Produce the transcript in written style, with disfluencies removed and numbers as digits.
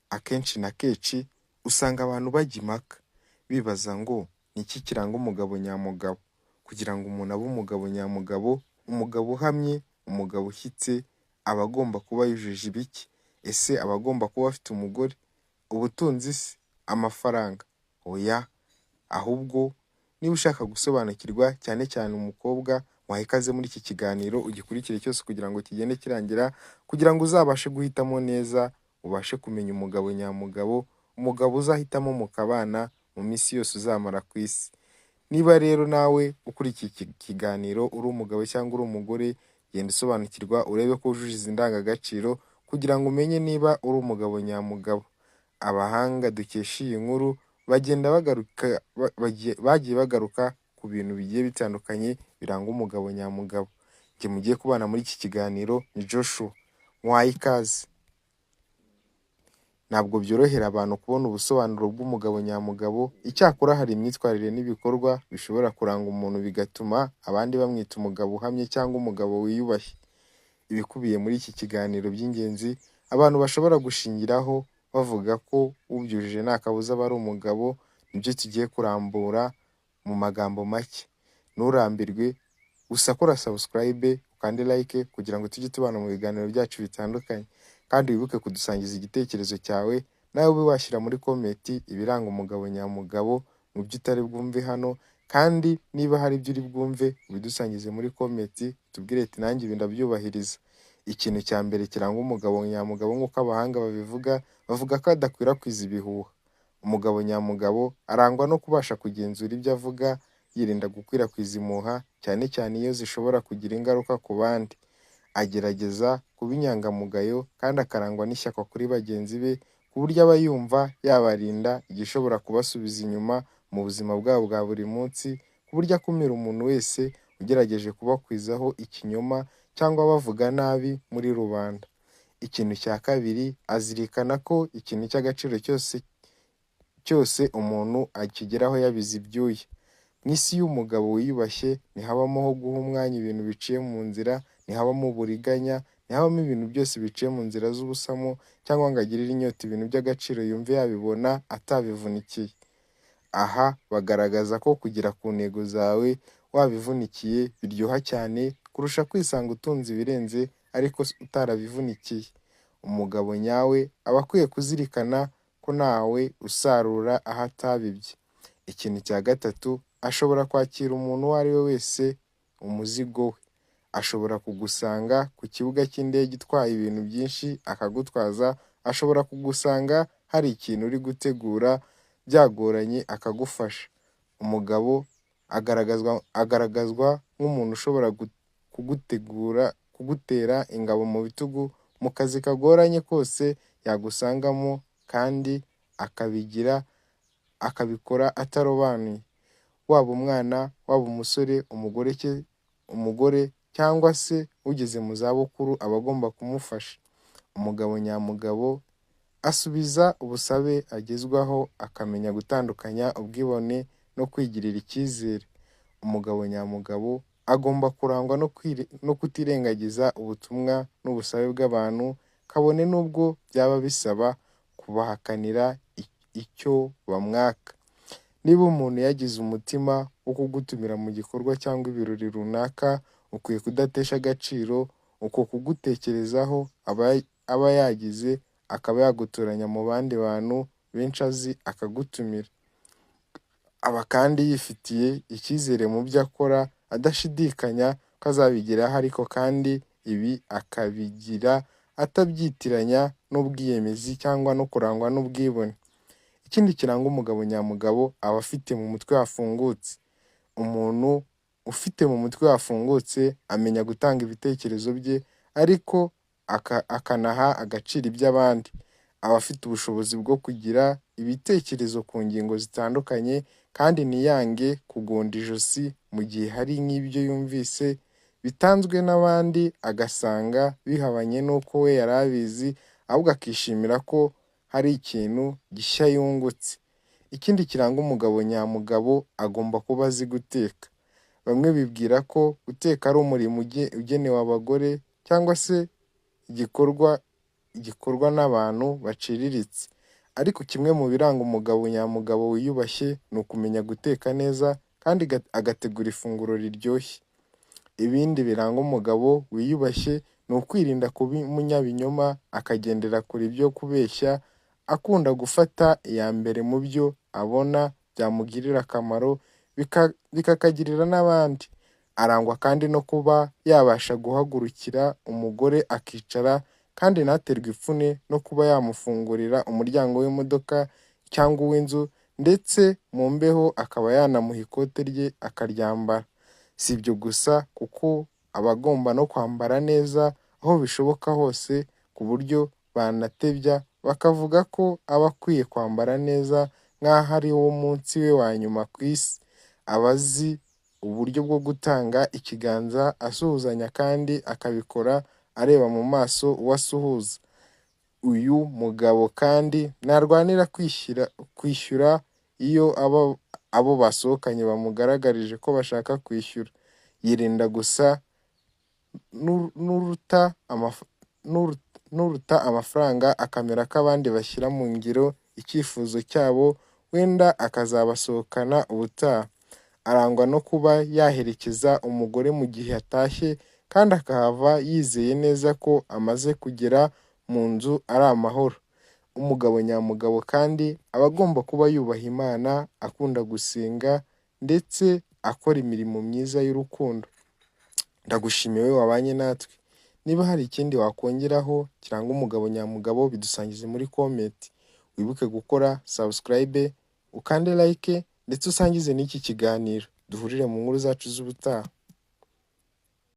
akenshi na kenshi usanga abantu bajya impaka bibaza ngo ni iki kiranga umugabo nyamugabo. Kugira ngo umuntu abe umugabo nyamugabo, umugabo uhamye, umugabo ushyitse, aba agomba kuba yujuje ibiki? Ese aba agomba kuba afite umugore, ubutunzi se, amafaranga? Oya, ahubwo niba ushaka gusobanukirwa cyane cyane umukobwa, waha ikaze muri iki kiganiro ugikurikire cyose kugira ngo kigende kirangira, kugira ngo uzabashe guhitamo neza, ubashe kumenya umugabo nyamugabo, umugabo uzahitamo mukabana mu minsi yose uzamara ku isi. Niba rero nawe ukurikiye iki kiganiro uri umugabo cyangwa uri umugore, genda usobanukirwa urebe ko wujuje izi ndangagaciro kugira ngo umenye niba uri umugabo nyamugabo. Abahanga dukesha iyi nkuru bagiye bagaruka ku bintu bigiye bitandukanye biranga umugabo nyamugabo. Njye mugiye kubana muri iki kiganiro ni Joshua, muhaye ikaze. Ntabwo byorohera abantu kubona ubusobanuro bw'umugabo nyamugabo, icyakora hari imyitwarire n'ibikorwa bishobora kuranga umuntu bigatuma abandi bamwita umugabo uhamye cyangwa umugabo wiyubashye. Ibikubiye muri iki kiganiro by'ingenzi abantu bashobora gushingiraho bavuga ko ubyujuje nta kabuza aba ari umugabo, nibyo tugiye kurambura mu magambo make. Nturambirwe, gusa kora subscribe, ukande like kugira ngo tujye tubana mu biganiro byacu bitandukanye. Kandi wibuke kudusangiza igitekerezo cyawe, nawe ube washyira muri komenti ibiranga umugabo nyamugabo mu byo utari bwumve hano, kandi niba hari ibyo uri bwumve ubidusangize muri komenti, tubwire ati nanjye ibi ndabyubahiriza. Ikintu cya mbere kiranga umugabo nyamugabo nk'uko abahanga babivuga, bavuga ko adakwirakwiza ibihuha. Umugabo nyamugabo arangwa no kubasha kugenzura ibyo avuga, yirinda gukwirakwiza impuha, cyane cyane iyo zishobora kugira ingaruka ku bandi. Agerageza kuba inyangamugayo kandi akarangwa n'ishyaka kuri bagenzi be, ku buryo aba yumva yabarinda igishobora kubasubiza inyuma mu buzima bwabo bwa buri munsi, ku buryo akumira umuntu wese ugerageje kubakwizaho ikinyoma cyangwa bavuga nabi muri rubanda. Ikintu cya kabiri, azirikana ko ikintu cy'agaciro cyose umuntu akigeraho yabize ibyuya. Mu isi y'umugabo wiyubashye ntihabamo ho guha umwanya ibintu biciye mu nzira, ntihabamo uburiganya, ntihabamo ibintu byose biciye mu nzira z'ubusamo, cyangwa ngo agirire inyota ibintu by'agaciro yumve yabibona atabivunikiye. Aha bagaragaza ko kugera ku ntego zawe wabivunikiye biryoha cyane kurusha kwisanga utunze ibirenze ariko utarabivunikiye. Umugabo nyawe aba akwiye kuzirikana ko ntawe usarura aho atabibye. Ikintu cya gatatu, ashobora kwakira umuntu uwo ari we wese umuzigo we. Ashobora kugusanga ku kibuga cy'indege utwaye ibintu byinshi akagutwaza, ashobora kugusanga hari ikintu uri gutegura byagoranye akagufasha. Umugabo agaragazwa nk'umuntu ushobora kugutera ingabo mu bitugu mu kazi kagoranye kose yagusangamo, kandi akabikora atarobanuye. Waba umwana, waba umusore, umugore cyangwa se ugeze mu zabukuru aba agomba kumufasha. Umugabo nyamugabo asubiza ubusabe agezwaho, akamenya gutandukanya ubwibone no kwigirira icyizere. Umugabo nyamugabo agomba kurangwa no kutirengagiza ubutumwa n'ubusabe bw'abantu, kabone n'ubwo byaba bisaba kubahakanira icyo bamwaka. Niba umuntu yagize umutima wo kugutumira mu gikorwa cyangwa ibirori runaka, ukwiye kudatesha agaciro uko kugutekerezaho aba yagize, akaba yagutoranya mu bandi bantu benshi azi akagutumira. Aba kandi yifitiye icyizere mu byo akora, adashidikanya ko azabigeraho, ariko kandi ibi akabigira atabyitiranya n'ubwiyemezi cyangwa no kurangwa n'ubwibone. Ikindi kiranga umugabo nyamugabo, aba afite mu mutwe hafungutse. Umuntu ufite mu mutwe hafungutse amenya gutanga ibitekerezo bye, ariko akanaha agaciro iby'abandi. Aba afite ubushobozi bwo kugira ibitekerezo ku ngingo zitandukanye, kandi ntiyange kugonda ijosi mu gihe hari nk'ibyo yumvise bitanzwe n'abandi agasanga bihabanye n'uko we yari abizi, ahubwo akishimira ko hari ikintu gishya yungutse. Ikindi kiranga umugabo nyamugabo, agomba kuba azi guteka. Bamwe bibwira ko guteka ari umurimo ugenewe abagore cyangwa se igikorwa n'abantu baciriritse, Ariko kimwe mu biranga umugabo nyamugabo wiyubashye ni ukumenya guteka neza kandi agategura ifunguro riryoshye. Ibindi biranga umugabo wiyubashye ni ukwirinda kuba umunyabinyoma, akagendera kure ibyo kubeshya, akunda gufata iya mbere mu byo abona byamugirira akamaro bikakagirira n'abandi. Arangwa kandi no kuba yabasha guhagurukira umugore akicara kandi ntaterwe ipfunwe no kuba yamufungurira umuryango w'imodoka cyangwa uw'inzu, ndetse mu mbeho akaba yanamuha ikote rye akaryambara. Si ibyo gusa kuko aba agomba no kwambara neza aho bishoboka hose, ku buryo banatebya bakavuga ko aba akwiye kwambara neza nk'aho ari wo munsi we wa nyuma ku isi. Aba azi uburyo bwo gutanga ikiganza asuhuzanya kandi akabikora areba mu maso uwo asuhuza. Uyu mugabo kandi ntarwanira kwishyura iyo abo basohokanye bamugaragarije ko bashaka kwishyura. Yirinda gusa n'uruta amafaranga akamera ko abandi bashyira mu ngiro icyifuzo cyabo, wenda akazabasohokana ubutaha. Arangwa no kuba yaherekeza umugore mu gihe atashye kandi akahava yizeye neza ko amaze kugera mu nzu ari amahoro. Umugabo nyamugabo kandi aba agomba kuba yubaha Imana, akunda gusenga ndetse akora imirimo myiza y'urukundo. Ndagushimiye wowe wabanye natwe. Niba hari ikindi wakongeraho kiranga umugabo nyamugabo, bidusangize muri comment. Wibuke gukora subscribe, ukande like ndetse usangize n'iki kiganiro. Duhurire mu nkuru zacu z'ubutaha.